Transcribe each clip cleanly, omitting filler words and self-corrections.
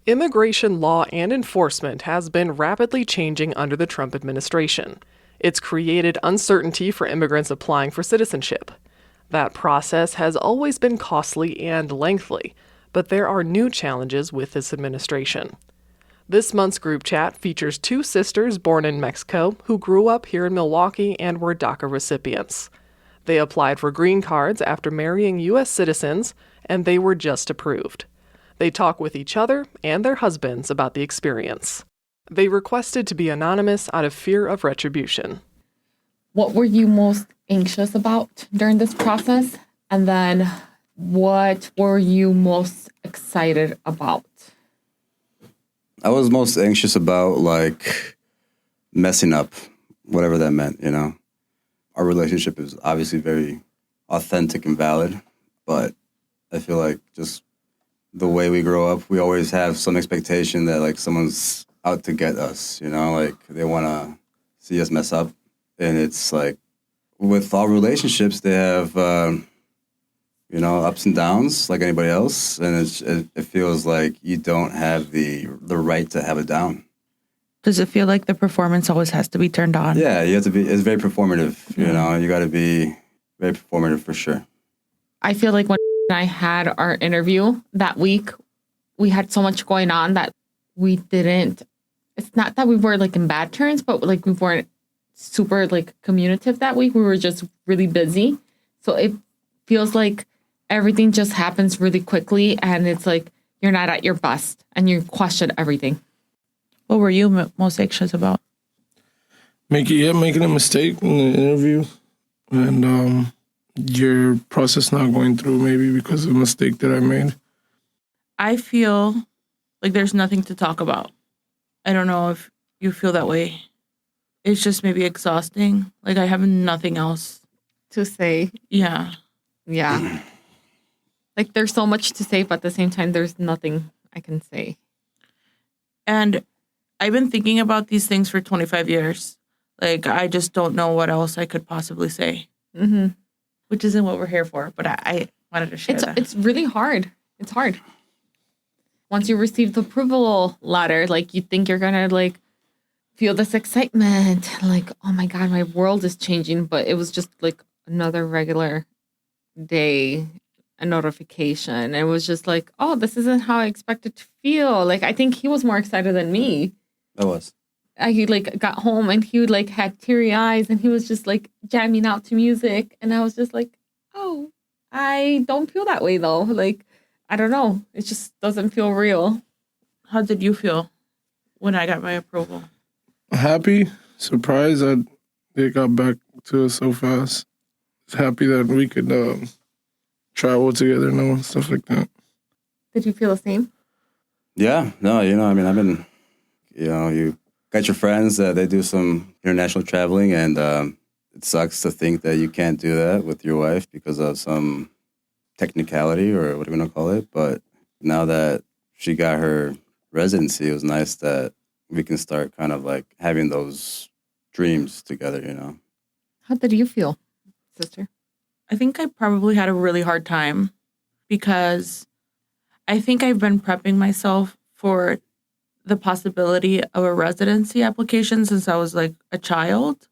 Immigration law and enforcement has been rapidly changing under the Trump administration. It's created uncertainty for immigrants applying for citizenship. That process has always been costly and lengthy, but there are new challenges with this administration. This month's group chat features two sisters born in Mexico who grew up here in Milwaukee and were DACA recipients. They applied for green cards after marrying U.S. citizens, and they were just approved. They talk with each other and their husbands about the experience. They requested to be anonymous out of fear of retribution. What were you most anxious about during this process? And then what were you most excited about? I was most anxious about, messing up, whatever that meant, you know. Our relationship is obviously very authentic and valid, but I feel like just the way we grow up, we always have some expectation that, someone's out to get us, you know? They want to see us mess up. And it's with all relationships, they have, ups and downs like anybody else. And it feels like you don't have the right to have a down. Does it feel like the performance always has to be turned on? Yeah, you have to be, it's very performative, you know? You got to be very performative for sure. I feel like when I had our interview that week, we had so much going on that we didn't, it's not that we were in bad terms, but we weren't super communicative that week. We were just really busy. So it feels like everything just happens really quickly and it's you're not at your best and you question everything. What were you most anxious about? Making a mistake in the interview and your process not going through maybe because of a mistake that I made. I feel like there's nothing to talk about. I don't know if you feel that way. It's just maybe exhausting. I have nothing else To say. Yeah. Yeah. There's so much to say, but at the same time, there's nothing I can say. And I've been thinking about these things for 25 years. I just don't know what else I could possibly say. Mm-hmm. Which isn't what we're here for, but I wanted to share that. It's really hard. It's hard. Once you receive the approval letter, you think you're going to, feel this excitement. Oh my God, my world is changing. But it was just, another regular day, a notification. It was just oh, this isn't how I expected to feel. I think he was more excited than me. I was. He got home and he would had teary eyes and he was just jamming out to music. And I was just oh, I don't feel that way though. I don't know. It just doesn't feel real. How did you feel when I got my approval? Happy, surprised that they got back to us so fast. Happy that we could travel together and stuff like that. Did you feel the same? Yeah, no, I've been, you got your friends that they do some international traveling, and it sucks to think that you can't do that with your wife because of some technicality or what are you going to call it. But now that she got her residency, it was nice that we can start kind of having those dreams together, you know. How did you feel, sister? I think I probably had a really hard time because I think I've been prepping myself for the possibility of a residency application since I was a child.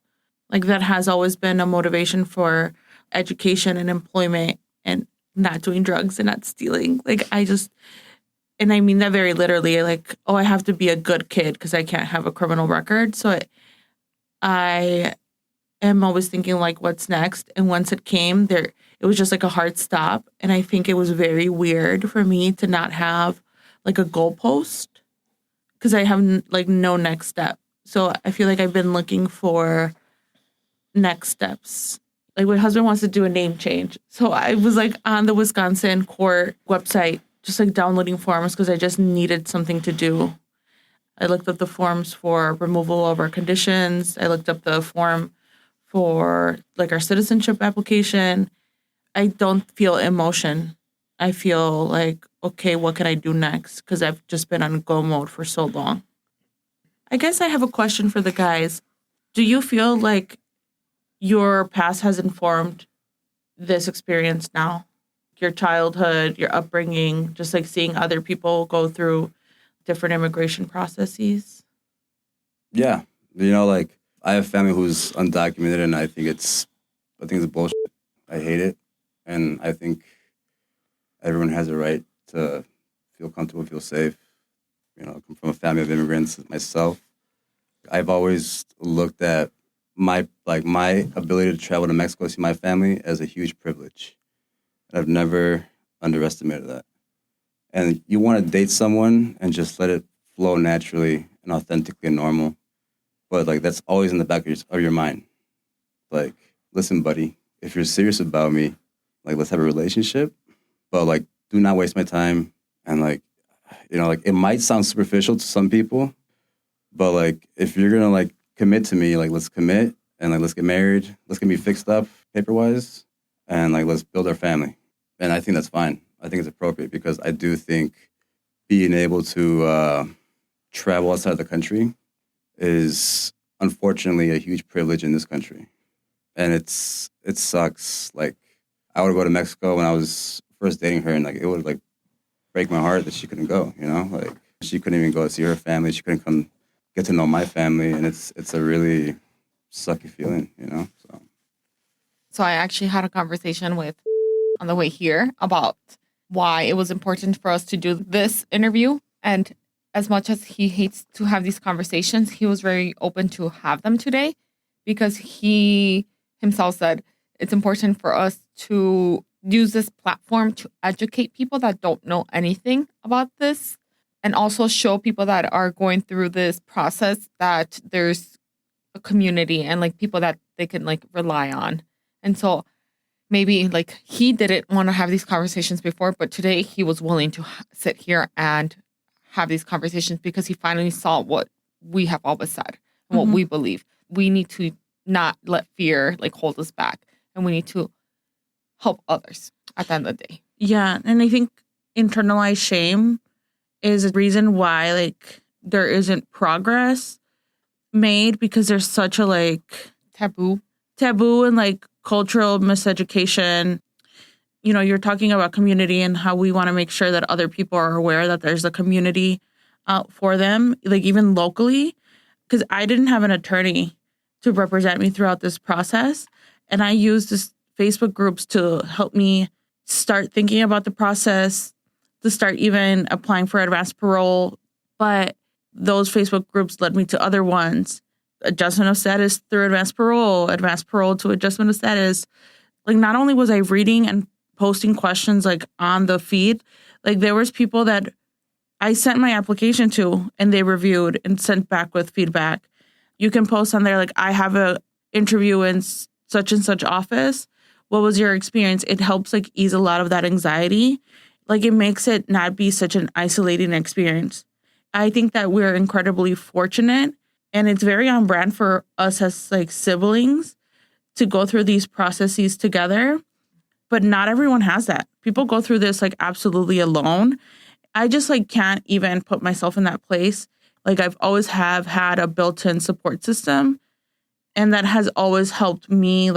That has always been a motivation for education and employment and not doing drugs and not stealing. And I mean that very literally, I have to be a good kid because I can't have a criminal record. So I am always thinking what's next. And once it came there, it was just a hard stop. And I think it was very weird for me to not have a goalpost because I have no next step. So I feel I've been looking for next steps. My husband wants to do a name change. So I was on the Wisconsin court website, just downloading forms because I just needed something to do. I looked up the forms for removal of our conditions. I looked up the form for our citizenship application. I don't feel emotion. I feel okay, what can I do next? Because I've just been on go mode for so long. I guess I have a question for the guys. Do you feel your past has informed this experience now? Your childhood, your upbringing, just seeing other people go through different immigration processes? Yeah. Like I have family who's undocumented, and I think it's bullshit. I hate it. And I think everyone has a right to feel comfortable, feel safe. I come from a family of immigrants myself. I've always looked at my ability to travel to Mexico to see my family as a huge privilege. And I've never underestimated that. And you want to date someone and just let it flow naturally and authentically and normal. But that's always in the back of your mind. Listen, buddy, if you're serious about me, let's have a relationship. But do not waste my time. And it might sound superficial to some people, but if you're gonna commit to me, let's commit and let's get married. Let's get me fixed up paper wise, and let's build our family. And I think that's fine. I think it's appropriate because I do think being able to travel outside the country is unfortunately a huge privilege in this country. And it sucks. I would go to Mexico when I was first dating her, and it would break my heart that she couldn't go, she couldn't even go see her family. She couldn't come get to know my family. And it's a really sucky feeling, So I actually had a conversation with on the way here about why it was important for us to do this interview. And as much as he hates to have these conversations, he was very open to have them today because he himself said it's important for us to use this platform to educate people that don't know anything about this and also show people that are going through this process that there's a community and people that they can rely on. And so maybe he didn't want to have these conversations before, but today he was willing to sit here and have these conversations because he finally saw what we have always said and what we believe. We need to not let fear hold us back, and we need to help others at the end of the day. Yeah, and I think internalized shame is a reason why there isn't progress made because there's such a Taboo and cultural miseducation. You're talking about community and how we want to make sure that other people are aware that there's a community out for them, even locally, because I didn't have an attorney to represent me throughout this process. And I used this Facebook groups to help me start thinking about the process, to start even applying for advanced parole. But those Facebook groups led me to other ones, adjustment of status through advanced parole to adjustment of status. Not only was I reading and posting questions on the feed, there was people that I sent my application to and they reviewed and sent back with feedback. You can post on there I have a interview in such and such office. What was your experience? It helps ease a lot of that anxiety. It makes it not be such an isolating experience. I think that we're incredibly fortunate, and it's very on brand for us as siblings to go through these processes together. But not everyone has that. People go through this absolutely alone. I just can't even put myself in that place. I've always have had a built-in support system, and that has always helped me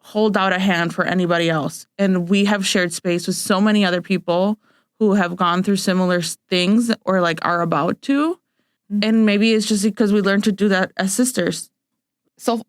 hold out a hand for anybody else. And we have shared space with so many other people who have gone through similar things or are about to. And maybe it's just because we learned to do that as sisters. So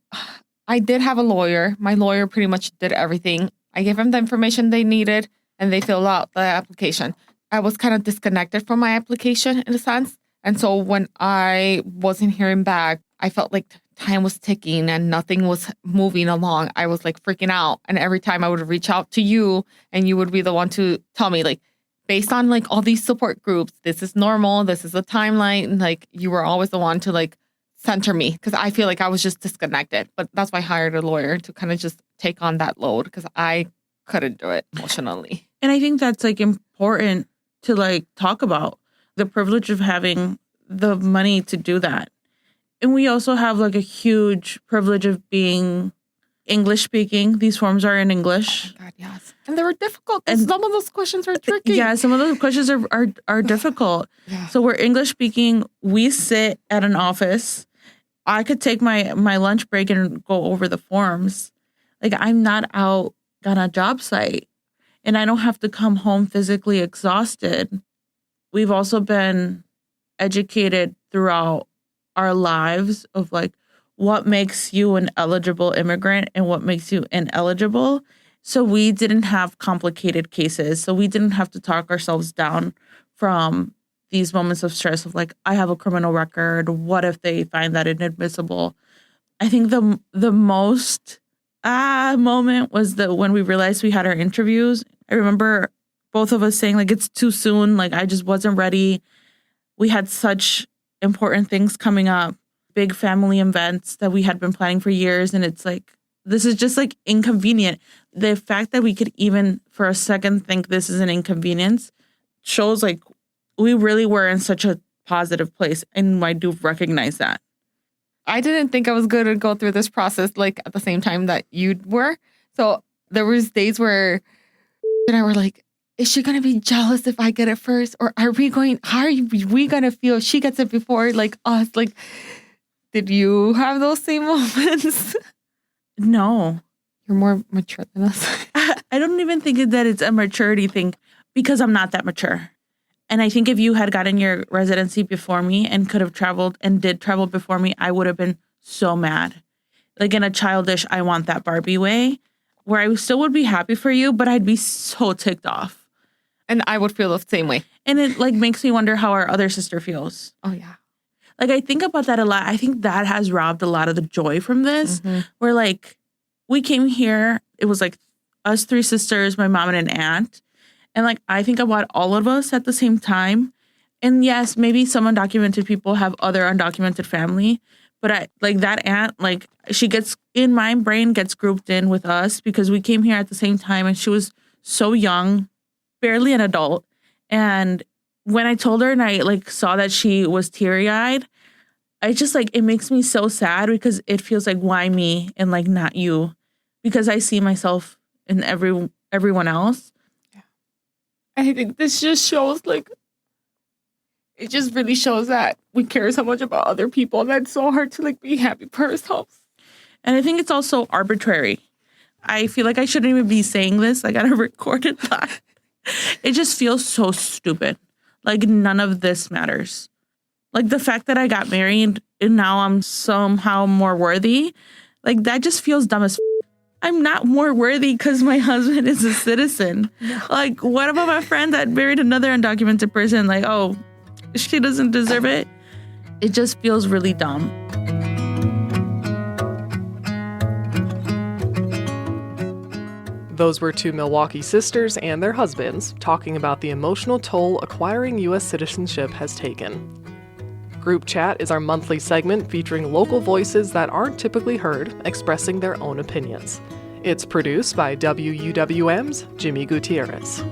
I did have a lawyer. My lawyer pretty much did everything. I gave them the information they needed and they filled out the application. I was kind of disconnected from my application in a sense. And so when I wasn't hearing back, I felt time was ticking and nothing was moving along. I was freaking out. And every time I would reach out to you and you would be the one to tell me based on all these support groups, this is normal. This is a timeline. You were always the one to center me because I feel I was just disconnected. But that's why I hired a lawyer to kind of just take on that load because I couldn't do it emotionally. And I think that's important to talk about the privilege of having the money to do that. And we also have a huge privilege of being English speaking. These forms are in English. Oh God, yes. And they were difficult. And some of those questions were tricky. Yeah, some of those questions are difficult. Yeah. So we're English speaking. We sit at an office. I could take my lunch break and go over the forms. I'm not out on a job site. And I don't have to come home physically exhausted. we've also been educated throughout our lives of like what makes you an eligible immigrant and what makes you ineligible. So we didn't have complicated cases. So we didn't have to talk ourselves down from these moments of stress of like, I have a criminal record. What if they find that inadmissible? I think the most moment was when we realized we had our interviews. I remember both of us saying like, it's too soon. Like, I just wasn't ready. We had such important things coming up, big family events that we had been planning for years. And it's like, this is just like inconvenient. The fact that we could even for a second think this is an inconvenience shows like we really were in such a positive place. And I do recognize that. I didn't think I was going to go through this process like at the same time that you were. So there was days where and I were like, is she going to be jealous if I get it first? Or how are we going to feel if she gets it before like us? Like, did you have those same moments? No. You're more mature than us. I don't even think that it's a maturity thing because I'm not that mature. And I think if you had gotten your residency before me and could have traveled and did travel before me, I would have been so mad. Like in a childish, I want that Barbie way, where I still would be happy for you, but I'd be so ticked off. And I would feel the same way. And it like makes me wonder how our other sister feels. Oh, yeah. Like I think about that a lot. I think that has robbed a lot of the joy from this. Mm-hmm. Where like we came here, it was like us three sisters, my mom and an aunt. And like, I think about all of us at the same time. And yes, maybe some undocumented people have other undocumented family. But I like that aunt, like she gets in my brain gets grouped in with us because we came here at the same time and she was so young, barely an adult. And when I told her and I like saw that she was teary eyed, I just like, it makes me so sad because it feels like, why me and like not you? Because I see myself in everyone else. I think this just shows like, it just really shows that we care so much about other people. And that's so hard to like be happy for ourselves. And I think it's also arbitrary. I feel like I shouldn't even be saying this. I gotta record it back. It just feels so stupid. Like none of this matters. Like the fact that I got married and now I'm somehow more worthy. Like that just feels dumb as I'm not more worthy because my husband is a citizen. No. Like, what about my friend that married another undocumented person? Like, oh, she doesn't deserve it. It just feels really dumb. Those were two Milwaukee sisters and their husbands talking about the emotional toll acquiring U.S. citizenship has taken. Group Chat is our monthly segment featuring local voices that aren't typically heard, expressing their own opinions. It's produced by WUWM's Jimmy Gutierrez.